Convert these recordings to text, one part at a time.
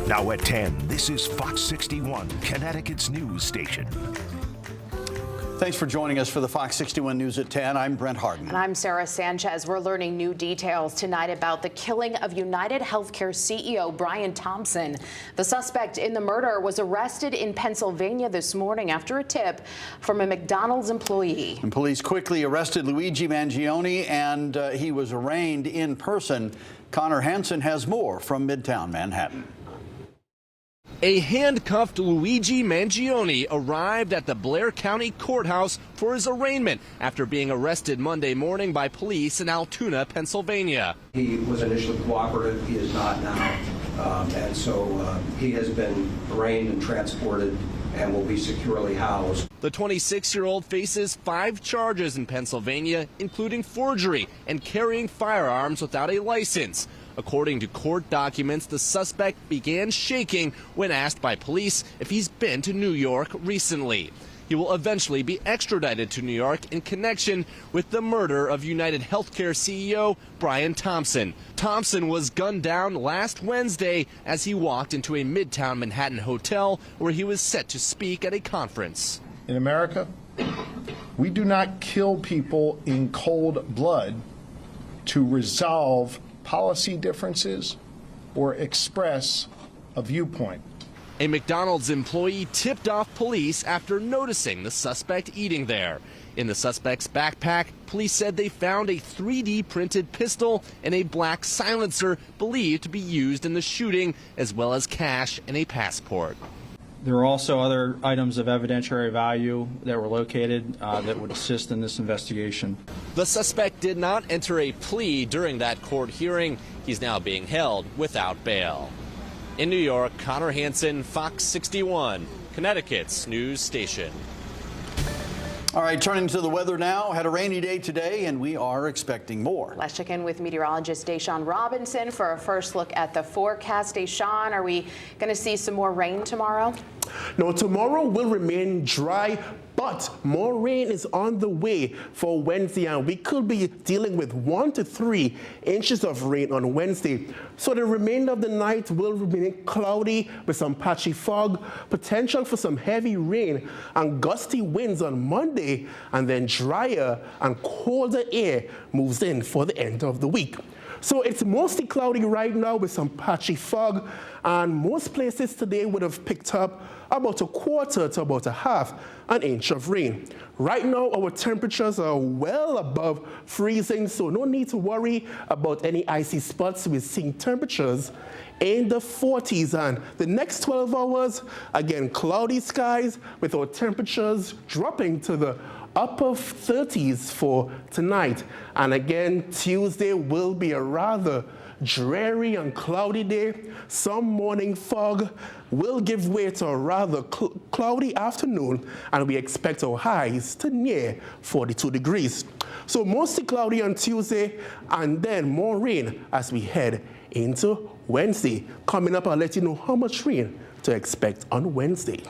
Now at 10, this is Fox 61, Connecticut's news station. Thanks for joining us for the Fox 61 News at 10. I'm Brent Harden. And I'm Sarah Sanchez. We're learning new details tonight about the killing of United Healthcare CEO Brian Thompson. The suspect in the murder was arrested in Pennsylvania this morning after a tip from a McDonald's employee. And police quickly arrested Luigi Mangione, and he was arraigned in person. Connor Hansen has more from Midtown Manhattan. A handcuffed Luigi Mangione arrived at the Blair County Courthouse for his arraignment after being arrested Monday morning by police in Altoona, Pennsylvania. He was initially cooperative. He is not now. And so he has been arraigned and transported and will be securely housed. The 26-year-old faces 5 charges in Pennsylvania, including forgery and carrying firearms without a license. According to court documents, the suspect began shaking when asked by police if he's been to New York recently. He will eventually be extradited to New York in connection with the murder of United Healthcare CEO Brian Thompson. Thompson was gunned down last Wednesday as he walked into a Midtown Manhattan hotel where he was set to speak at a conference. In America, we do not kill people in cold blood to resolve policy differences or express a viewpoint. A McDonald's employee tipped off police after noticing the suspect eating there. In the suspect's backpack, police said they found a 3D printed pistol and a black silencer believed to be used in the shooting, as well as cash and a passport. There are also other items of evidentiary value that were located that would assist in this investigation. The suspect did not enter a plea during that court hearing. He's now being held without bail. In New York, Connor Hansen, Fox 61, Connecticut's news station. All right, turning to the weather now. Had a rainy day today, and we are expecting more. Let's check in with meteorologist Deshaun Robinson for a first look at the forecast. Deshaun, are we going to see some more rain tomorrow? No, tomorrow will remain dry, but more rain is on the way for Wednesday, and we could be dealing with 1 to 3 inches of rain on Wednesday. So the remainder of the night will remain cloudy with some patchy fog, potential for some heavy rain and gusty winds on Monday, and then drier and colder air moves in for the end of the week. So it's mostly cloudy right now with some patchy fog, and most places today would have picked up about a quarter to about a half an inch of rain. Right now, our temperatures are well above freezing, so no need to worry about any icy spots. We're seeing temperatures in the 40s, and the next 12 hours, again, cloudy skies with our temperatures dropping to the upper 30s for tonight. And again, Tuesday will be a rather dreary and cloudy day. Some morning fog will give way to a rather cloudy afternoon, and we expect our highs to near 42 degrees. So mostly cloudy on Tuesday, and then more rain as we head into Wednesday. Coming up, I'll let you know how much rain to expect on Wednesday.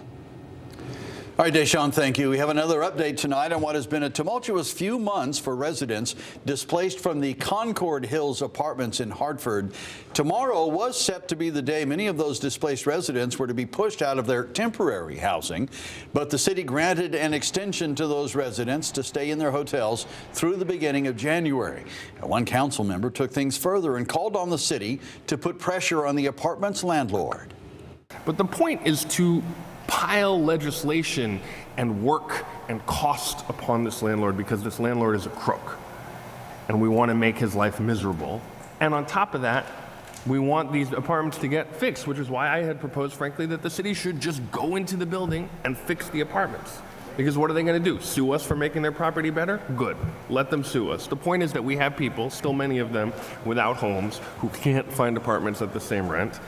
All right, Deshaun, thank you. We have another update tonight on what has been a tumultuous few months for residents displaced from the Concord Hills apartments in Hartford. Tomorrow was set to be the day many of those displaced residents were to be pushed out of their temporary housing, but the city granted an extension to those residents to stay in their hotels through the beginning of January. And one council member took things further and called on the city to put pressure on the apartment's landlord. But the point is to pile legislation and work and cost upon this landlord, because this landlord is a crook and we want to make his life miserable. And on top of that, we want these apartments to get fixed, which is why I had proposed, frankly, that the city should just go into the building and fix the apartments. Because what are they going to do? Sue us for making their property better? Good. Let them sue us. The point is that we have people, still many of them, without homes, who can't find apartments at the same rent,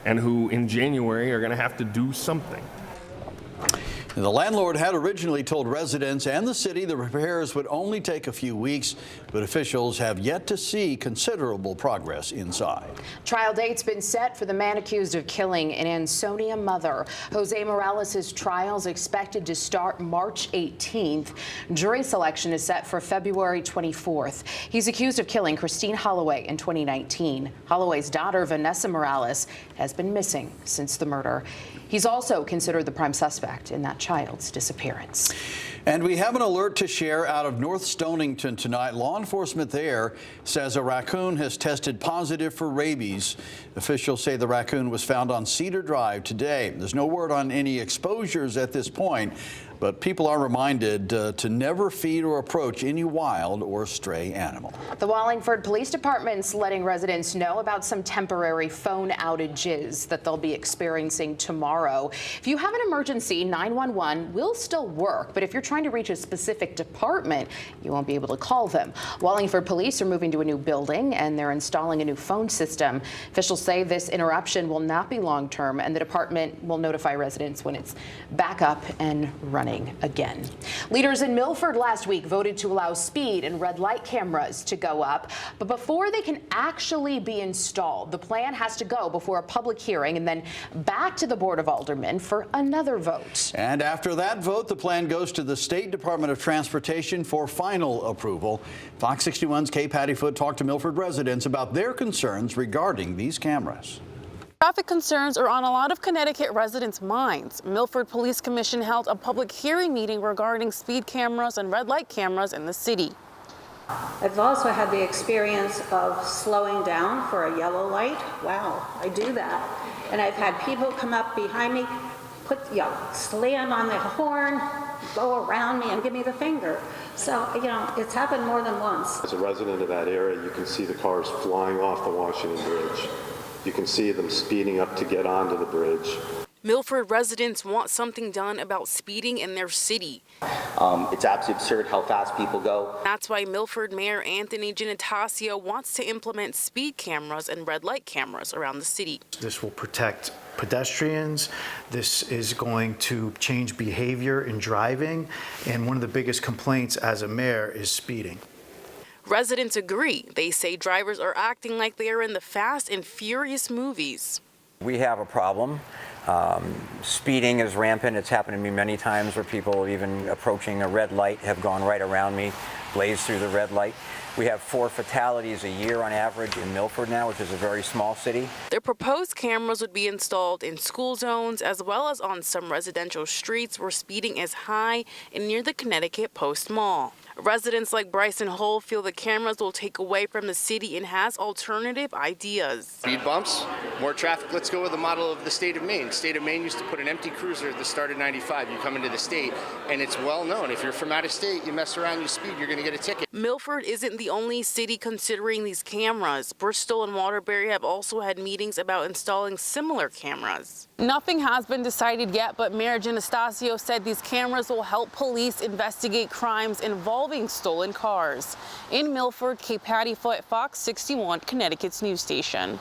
and who in January are going to have to do something. The landlord had originally told residents and the city the repairs would only take a few weeks, but officials have yet to see considerable progress inside. Trial date's been set for the man accused of killing an Ansonia mother. Jose Morales' trial is expected to start March 18th. Jury selection is set for February 24th. He's accused of killing Christine Holloway in 2019. Holloway's daughter, Vanessa Morales, has been missing since the murder. He's also considered the prime suspect in that child's disappearance. And we have an alert to share out of North Stonington tonight. Law enforcement there says a raccoon has tested positive for rabies. Officials say the raccoon was found on Cedar Drive today. There's no word on any exposures at this point, but people are reminded to never feed or approach any wild or stray animal. The Wallingford Police Department's letting residents know about some temporary phone outages that they'll be experiencing tomorrow. If you have an emergency, 911 will still work, but if you're trying to reach a specific department, you won't be able to call them. Wallingford Police are moving to a new building and they're installing a new phone system. Officials say this interruption will not be long-term and the department will notify residents when it's back up and running again. Leaders in Milford last week voted to allow speed and red light cameras to go up, but before they can actually be installed, the plan has to go before a public hearing and then back to the Board of Aldermen for another vote. And after that vote, the plan goes to the State Department of Transportation for final approval. Fox 61's Kay Pattyfoot talked to Milford residents about their concerns regarding these cameras. Traffic concerns are on a lot of Connecticut residents' minds. Milford Police Commission held a public hearing meeting regarding speed cameras and red light cameras in the city. I've also had the experience of slowing down for a yellow light. Wow, I do that. And I've had people come up behind me, slam on the horn, go around me and give me the finger. So, it's happened more than once. As a resident of that area, you can see the cars flying off the Washington Bridge. You can see them speeding up to get onto the bridge. Milford residents want something done about speeding in their city. It's absolutely absurd how fast people go. That's why Milford Mayor Anthony Giannatasio wants to implement speed cameras and red light cameras around the city. This will protect pedestrians. This is going to change behavior in driving. And one of the biggest complaints as a mayor is speeding. Residents agree. They say drivers are acting like they are in the Fast and Furious movies. We have a problem. Speeding is rampant. It's happened to me many times where people even approaching a red light have gone right around me, blazed through the red light. We have 4 fatalities a year on average in Milford now, which is a very small city. Their proposed cameras would be installed in school zones as well as on some residential streets where speeding is high and near the Connecticut Post Mall. Residents like Bryson Hull feel the cameras will take away from the city and has alternative ideas. Speed bumps, more traffic. Let's go with the model of the state of Maine. State of Maine used to put an empty cruiser at the start of 95. You come into the state, and it's well known. If you're from out of state, you mess around, you speed, you're going to get a ticket. Milford isn't the only city considering these cameras. Bristol and Waterbury have also had meetings about installing similar cameras. Nothing has been decided yet, but Mayor Giannatasio said these cameras will help police investigate crimes involving stolen cars. In Milford, Kay Pattyfoot, Fox 61, Connecticut's news station.